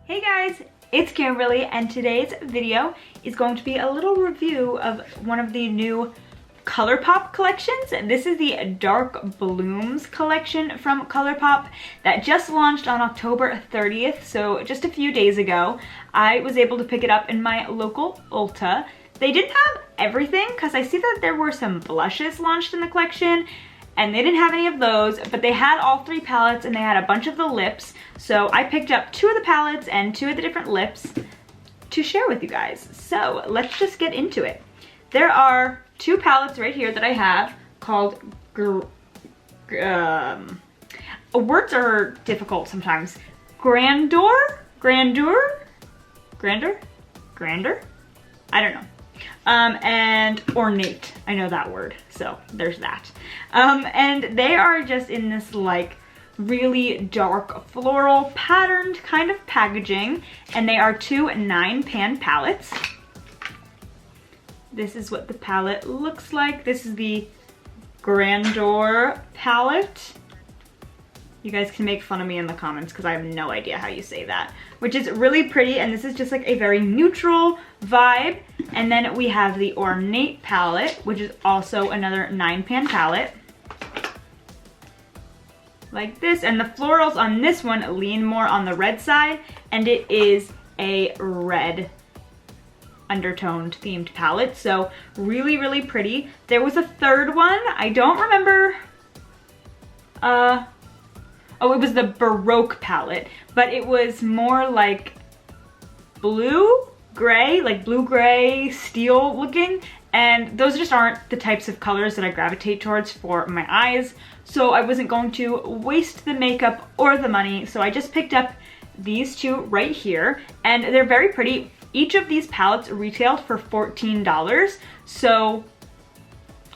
Hey guys, it's Kimberly and today's video is going to be a little review of one of the new Colourpop collections. This is the Dark Blooms collection from Colourpop that just launched on October 30th, so just a few days ago. I was able to pick it up in my local Ulta. They didn't have everything because I see that there were some blushes launched in the collection and they didn't have any of those, but they had all three palettes and they had a bunch of the lips. So I picked up two of the palettes and two of the different lips to share with you guys. So let's just get into it. There are two palettes right here that I have called, words are difficult sometimes. Grandeur? I don't know. And Ornate, I know that word, so there's that. And they are just in this like really dark floral patterned kind of packaging, and they are two 9-pan palettes. This is what the palette looks like. This is the Grandeur palette. You guys can make fun of me in the comments because I have no idea how you say that, which is really pretty, and this is just like a very neutral vibe. And then we have the Ornate palette, which is also another 9-pan palette. Like this, and the florals on this one lean more on the red side, and it is a red undertoned themed palette, so really, really pretty. There was a third one, I don't remember, oh, it was the Baroque palette, but it was more like blue-gray, like blue-gray steel looking, and those just aren't the types of colors that I gravitate towards for my eyes, so I wasn't going to waste the makeup or the money, so I just picked up these two right here, and they're very pretty. Each of these palettes retailed for $14, so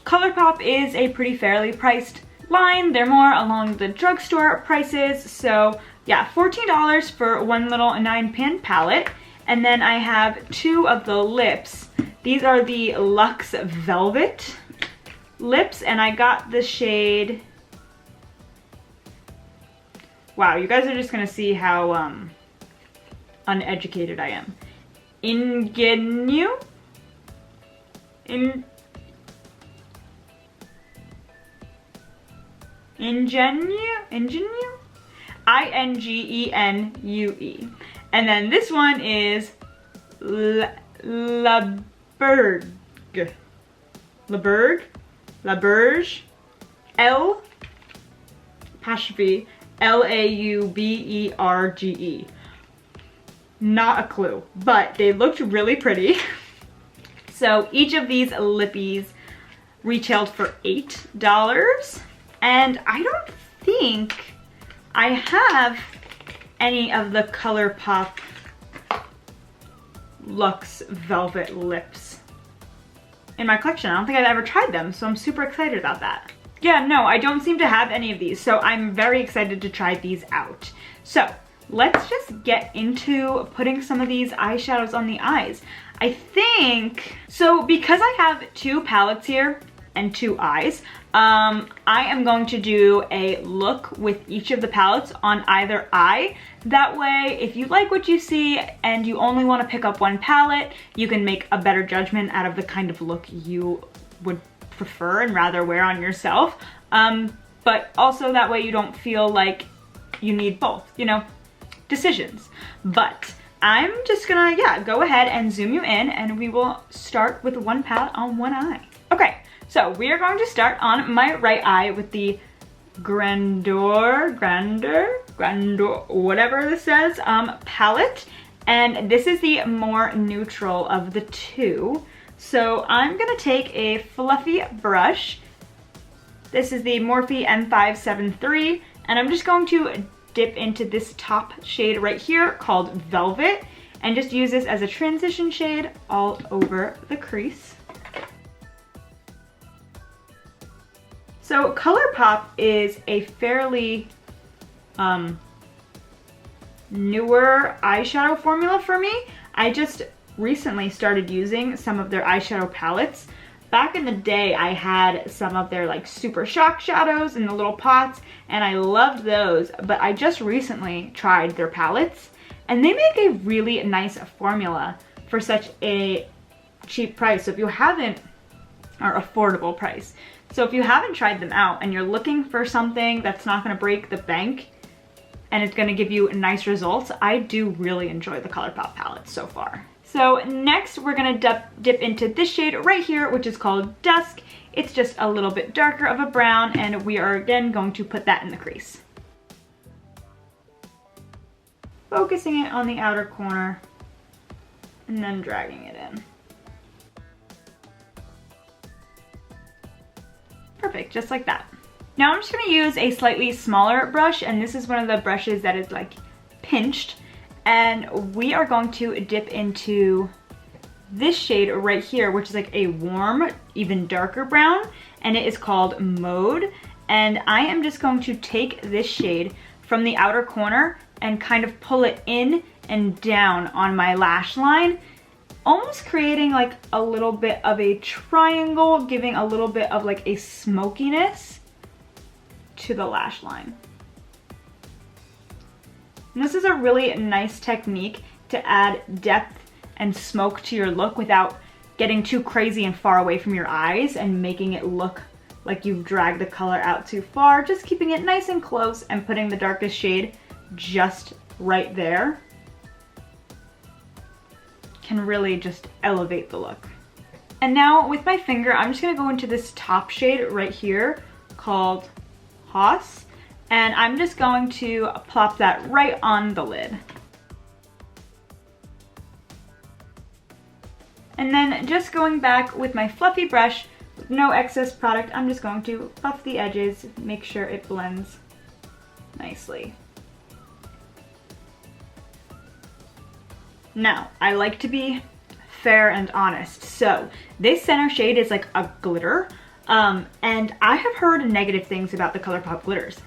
Colourpop is a pretty fairly priced line. They're more along the drugstore prices, so yeah, $14 for one little 9-pan palette. And then I have two of the lips. These are the Luxe Velvet lips, and I got the shade, wow, you guys are just gonna see how uneducated I am. Ingenue? Ingenue? I-N-G-E-N-U-E. And then this one is La Berge. L apostrophe L-A-U-B-E-R-G-E. Not a clue, but they looked really pretty. So each of these lippies retailed for $8. And I don't think I have any of the Colourpop Luxe Velvet lips in my collection. I don't think I've ever tried them, so I'm super excited about that. Yeah, no, I don't seem to have any of these, so I'm very excited to try these out. So let's just get into putting some of these eyeshadows on the eyes. I think, so because I have two palettes here and two eyes, I am going to do a look with each of the palettes on either eye. That way, if you like what you see and you only want to pick up one palette, you can make a better judgment out of the kind of look you would prefer and rather wear on yourself. But also that way you don't feel like you need both, you know, decisions. But I'm just gonna, yeah, go ahead and zoom you in and we will start with one palette on one eye. Okay. So we are going to start on my right eye with the Grandeur, whatever this says, palette. And this is the more neutral of the two. So I'm gonna take a fluffy brush. This is the Morphe M573, and I'm just going to dip into this top shade right here called Velvet, and just use this as a transition shade all over the crease. So Colourpop is a fairly newer eyeshadow formula for me. I just recently started using some of their eyeshadow palettes. Back in the day, I had some of their like super shock shadows in the little pots, and I loved those, but I just recently tried their palettes, And they make a really nice formula for such a cheap price. So if you haven't, or affordable price. So if you haven't tried them out and you're looking for something that's not gonna break the bank and it's gonna give you nice results, I do really enjoy the Colourpop palette so far. So next we're gonna dip into this shade right here, which is called Dusk. It's just a little bit darker of a brown, and we are again going to put that in the crease. Focusing it on the outer corner and then dragging it in. Perfect, just like that. Now I'm just gonna use a slightly smaller brush, and this is one of the brushes that is like pinched, and we are going to dip into this shade right here, which is like a warm, even darker brown, and it is called Maude. And I am just going to take this shade from the outer corner and kind of pull it in and down on my lash line, almost creating like a little bit of a triangle, giving a little bit of like a smokiness to the lash line. And this is a really nice technique to add depth and smoke to your look without getting too crazy and far away from your eyes and making it look like you've dragged the color out too far. Just keeping it nice and close and putting the darkest shade just right there can really just elevate the look. And now with my finger, I'm just gonna go into this top shade right here called Hoss, and I'm just going to plop that right on the lid. And then just going back with my fluffy brush with no excess product, I'm just going to buff the edges, make sure it blends nicely. Now, I like to be fair and honest. So this center shade is like a glitter, and I have heard negative things about the Colourpop glitters,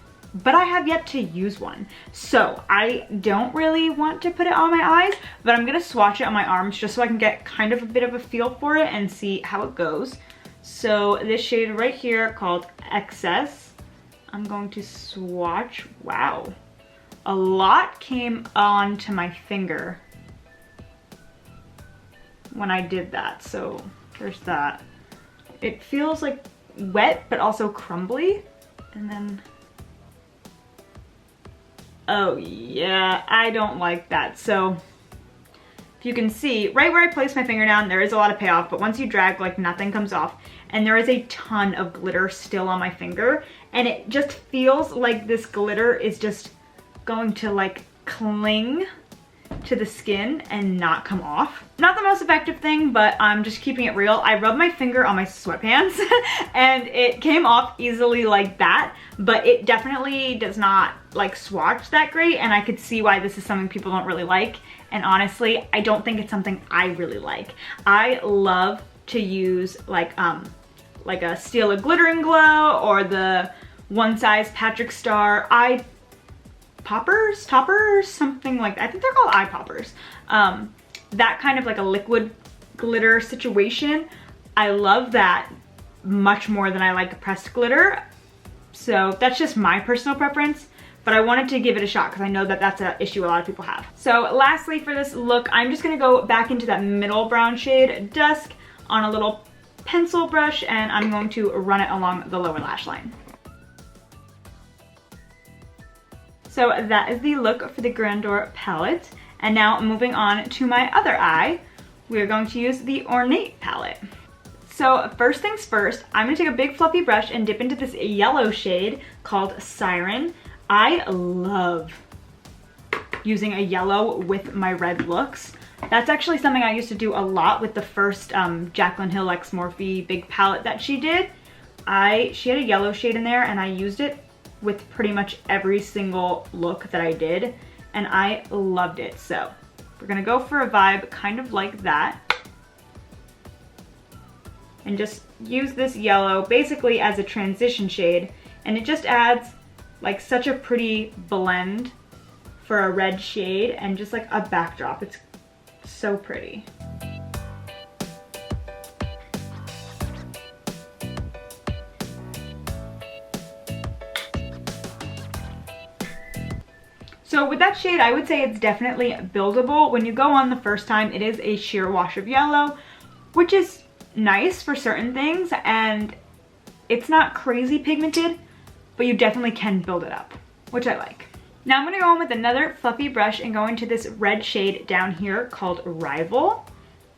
but I have yet to use one. So I don't really want to put it on my eyes, but I'm gonna swatch it on my arms just so I can get kind of a bit of a feel for it and see how it goes. So this shade right here called Excess, I'm going to swatch. Wow, a lot came onto my finger when I did that, so there's that. It feels like wet but also crumbly, and then oh yeah, I don't like that. So if you can see right where I placed my finger down, there is a lot of payoff, but once you drag, like nothing comes off, and there is a ton of glitter still on my finger, and it just feels like this glitter is just going to like cling to the skin and not come off. Not the most effective thing, but I'm just keeping it real. I rubbed my finger on my sweatpants and it came off easily like that, but it definitely does not like swatch that great, and I could see why this is something people don't really like. And honestly, I don't think it's something I really like. I love to use like a Steal a Glittering Glow or the One Size Patrick Star eye poppers, toppers, something like that. I think they're called eye poppers. That kind of like a liquid glitter situation. I love that much more than I like pressed glitter. So that's just my personal preference, but I wanted to give it a shot because I know that that's an issue a lot of people have. So lastly for this look, I'm just gonna go back into that middle brown shade, Dusk, on a little pencil brush, and I'm going to run it along the lower lash line. So that is the look for the Grandeur palette. And now moving on to my other eye, we're going to use the Ornate palette. So first things first, I'm gonna take a big fluffy brush and dip into this yellow shade called Siren. I love using a yellow with my red looks. That's actually something I used to do a lot with the first Jaclyn Hill X Morphe big palette that she did. She had a yellow shade in there and I used it with pretty much every single look that I did, and I loved it. So we're gonna go for a vibe kind of like that and just use this yellow basically as a transition shade, and it just adds like such a pretty blend for a red shade and just like a backdrop. It's so pretty. So with that shade, I would say it's definitely buildable. When you go on the first time, it is a sheer wash of yellow, which is nice for certain things, and it's not crazy pigmented, but you definitely can build it up, which I like. Now I'm gonna go on with another fluffy brush and go into this red shade down here called Rival,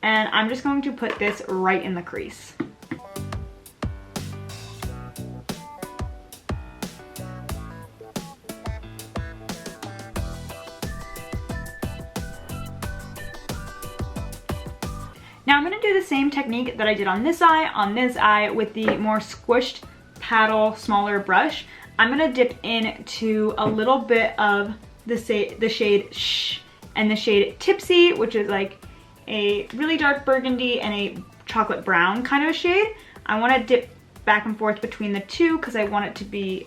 and I'm just going to put this right in the crease. Now I'm gonna do the same technique that I did on this eye with the more squished paddle, smaller brush. I'm gonna dip into a little bit of the shade Shh and the shade Tipsy, which is like a really dark burgundy and a chocolate brown kind of a shade. I wanna dip back and forth between the two because I want it to be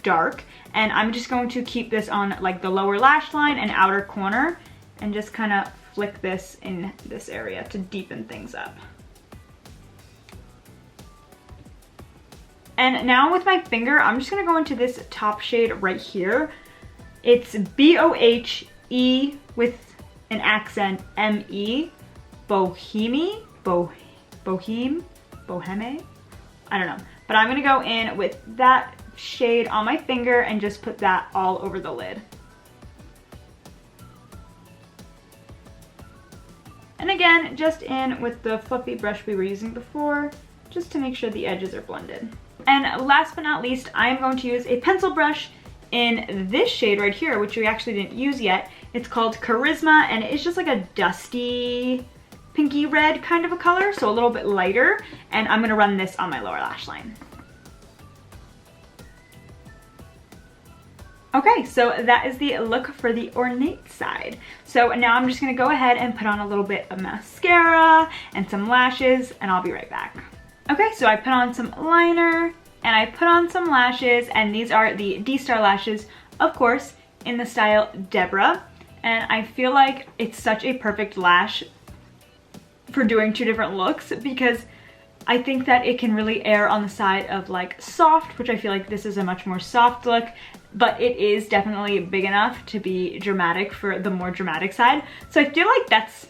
dark. And I'm just going to keep this on like the lower lash line and outer corner and just kind of flick this in this area to deepen things up. And now with my finger, I'm just gonna go into this top shade right here. It's B-O-H-E with an accent M-E, Boheme, Boheme, I don't know. But I'm gonna go in with that shade on my finger and just put that all over the lid. And again, just in with the fluffy brush we were using before, just to make sure the edges are blended. And last but not least, I am going to use a pencil brush in this shade right here, which we actually didn't use yet. It's called Charisma, and it's just like a dusty, pinky red kind of a color, so a little bit lighter. And I'm gonna run this on my lower lash line. Okay, so that is the look for the ornate side. So now I'm just gonna go ahead and put on a little bit of mascara and some lashes, and I'll be right back. Okay, so I put on some liner and I put on some lashes, and these are the D-Star lashes, of course, in the style Deborah. And I feel like it's such a perfect lash for doing two different looks because I think that it can really err on the side of like soft, which I feel like this is a much more soft look, but it is definitely big enough to be dramatic for the more dramatic side. So I feel like that's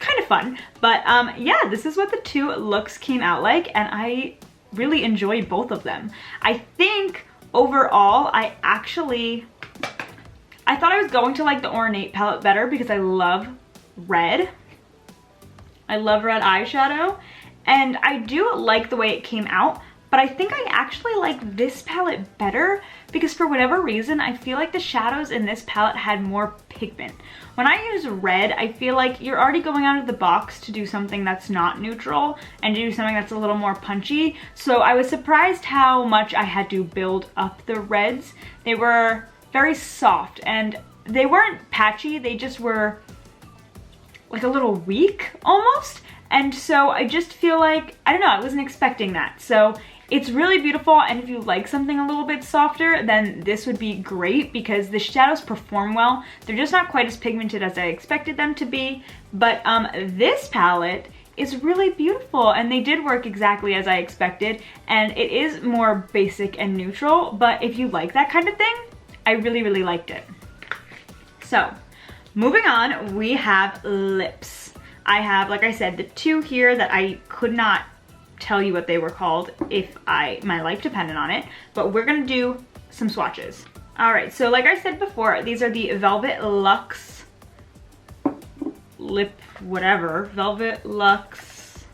kind of fun. But yeah, this is what the two looks came out like, and I really enjoy both of them. I think overall, I thought I was going to like the Ornate palette better because I love red. I love red eyeshadow, and I do like the way it came out, but I think I actually like this palette better because for whatever reason, I feel like the shadows in this palette had more pigment. When I use red, I feel like you're already going out of the box to do something that's not neutral and do something that's a little more punchy. So I was surprised how much I had to build up the reds. They were very soft and they weren't patchy, they just were like a little weak almost. And so I just feel like, I don't know, I wasn't expecting that. So it's really beautiful, and if you like something a little bit softer, then this would be great because the shadows perform well. They're just not quite as pigmented as I expected them to be, but this palette is really beautiful, and they did work exactly as I expected, and it is more basic and neutral, but if you like that kind of thing, I really, really liked it. So, moving on, we have lips. I have, like I said, the two here that I could not tell you what they were called if my life depended on it, but we're gonna do some swatches. All right, so like I said before, these are the Velvet Luxe lip whatever, Velvet Luxe.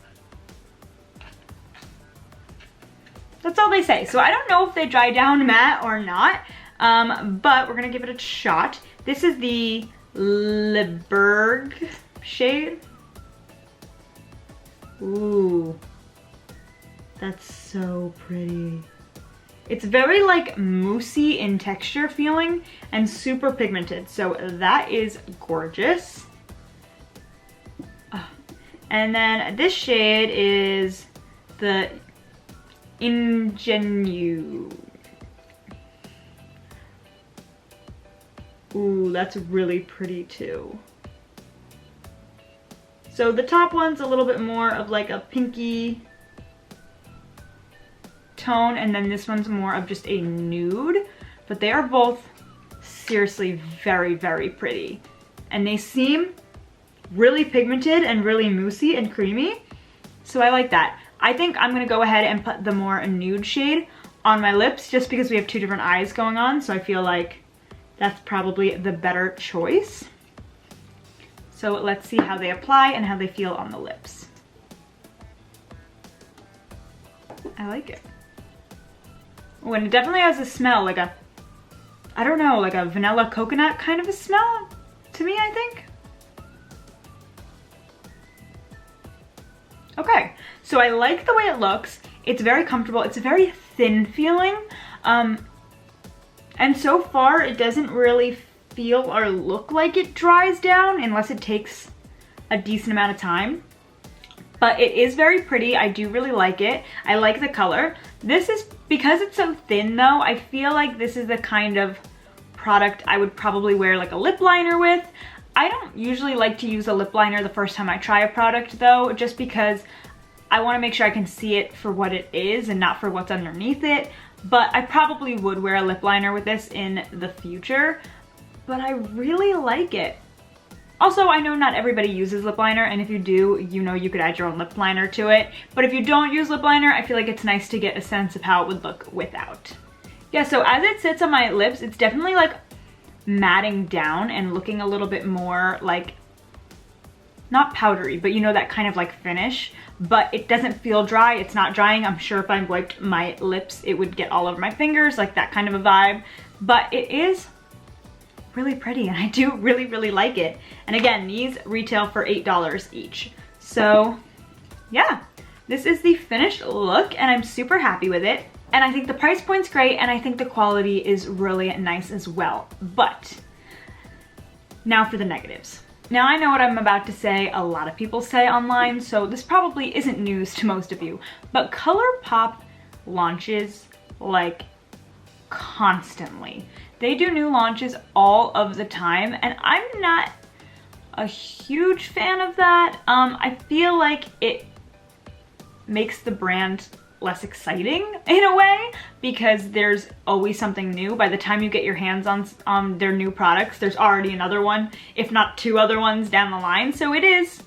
That's all they say. So I don't know if they dry down matte or not, but we're gonna give it a shot. This is the Liberg shade. Ooh. That's so pretty. It's very like moussey in texture feeling and super pigmented. So that is gorgeous. And then this shade is the Ingenue. Ooh, that's really pretty too. So the top one's a little bit more of like a pinky tone, and then this one's more of just a nude, but they are both seriously very, very pretty. And they seem really pigmented and really moussey and creamy. So I like that. I think I'm gonna go ahead and put the more nude shade on my lips just because we have two different eyes going on. So I feel like that's probably the better choice. So let's see how they apply and how they feel on the lips. I like it. Oh, and it definitely has a smell, like a, I don't know, like a vanilla coconut kind of a smell to me, I think. Okay, so I like the way it looks. It's very comfortable. It's very thin feeling. And so far, it doesn't really feel or look like it dries down unless it takes a decent amount of time. But it is very pretty. I do really like it. I like the color. This is, because it's so thin though, I feel like this is the kind of product I would probably wear like a lip liner with. I don't usually like to use a lip liner the first time I try a product though, just because I want to make sure I can see it for what it is and not for what's underneath it. But I probably would wear a lip liner with this in the future, but I really like it. Also, I know not everybody uses lip liner, and if you do, you know you could add your own lip liner to it. But if you don't use lip liner, I feel like it's nice to get a sense of how it would look without. Yeah, so as it sits on my lips, it's definitely like matting down and looking a little bit more like, not powdery, but you know, that kind of like finish. But it doesn't feel dry. It's not drying. I'm sure if I wiped my lips, it would get all over my fingers, like that kind of a vibe. But it is really pretty and I do really, really like it. And again, these retail for $8 each. So yeah, this is the finished look and I'm super happy with it. And I think the price point's great and I think the quality is really nice as well. But now for the negatives. Now I know what I'm about to say, a lot of people say online, so this probably isn't news to most of you, but Colourpop launches like constantly. They do new launches all of the time and I'm not a huge fan of that. I feel like it makes the brand less exciting in a way because there's always something new. By the time you get your hands on their new products, there's already another one, if not two other ones down the line. So it is,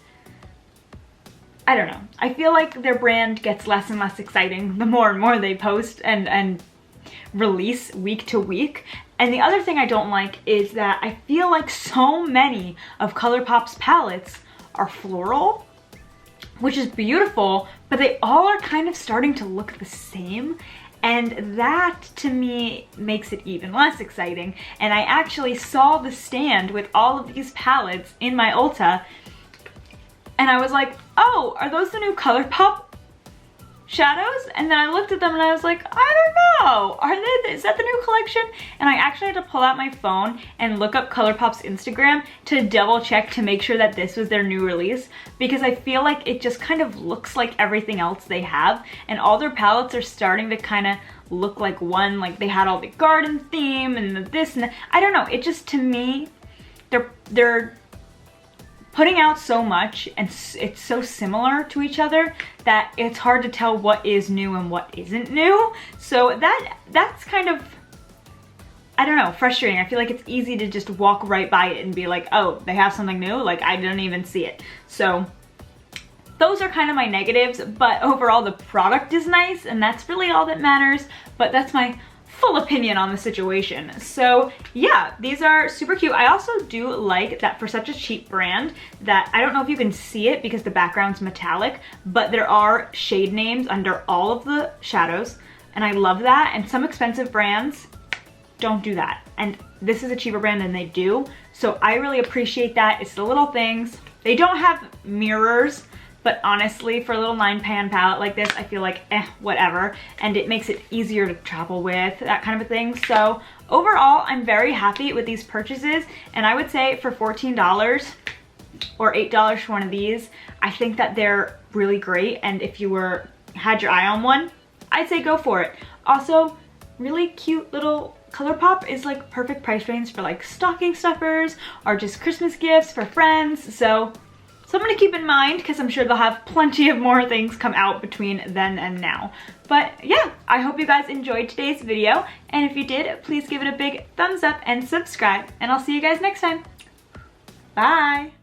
I don't know. I feel like their brand gets less and less exciting the more and more they post and release week to week. And the other thing I don't like is that I feel like so many of Colourpop's palettes are floral, which is beautiful, but they all are kind of starting to look the same. And that to me makes it even less exciting. And I actually saw the stand with all of these palettes in my Ulta and I was like, oh, are those the new Colourpop shadows? And then I looked at them and I was like, I don't know, is that the new collection? And I actually had to pull out my phone and look up Colourpop's Instagram to double check to make sure that this was their new release, because I feel like it just kind of looks like everything else they have, and all their palettes are starting to kind of look like one, like they had all the garden theme and the this and that. I don't know, it just, to me, they're putting out so much and it's so similar to each other that it's hard to tell what is new and what isn't new. So that's kind of, I don't know, frustrating. I feel like it's easy to just walk right by it and be like, oh, they have something new? Like, I didn't even see it. So those are kind of my negatives, but overall the product is nice and that's really all that matters. But that's my full opinion on the situation. So yeah, these are super cute. I also do like that for such a cheap brand that, I don't know if you can see it because the background's metallic, but there are shade names under all of the shadows. And I love that. And some expensive brands don't do that. And this is a cheaper brand and they do. So I really appreciate that. It's the little things. They don't have mirrors, but honestly, for a little 9-pan palette like this, I feel like, whatever. And it makes it easier to travel with, that kind of a thing. So overall, I'm very happy with these purchases. And I would say for $14 or $8 for one of these, I think that they're really great. And if you had your eye on one, I'd say go for it. Also, really cute little Colourpop is like perfect price range for like stocking stuffers or just Christmas gifts for friends. So something to keep in mind because I'm sure they'll have plenty of more things come out between then and now. But yeah, I hope you guys enjoyed today's video, and if you did, please give it a big thumbs up and subscribe, and I'll see you guys next time. Bye!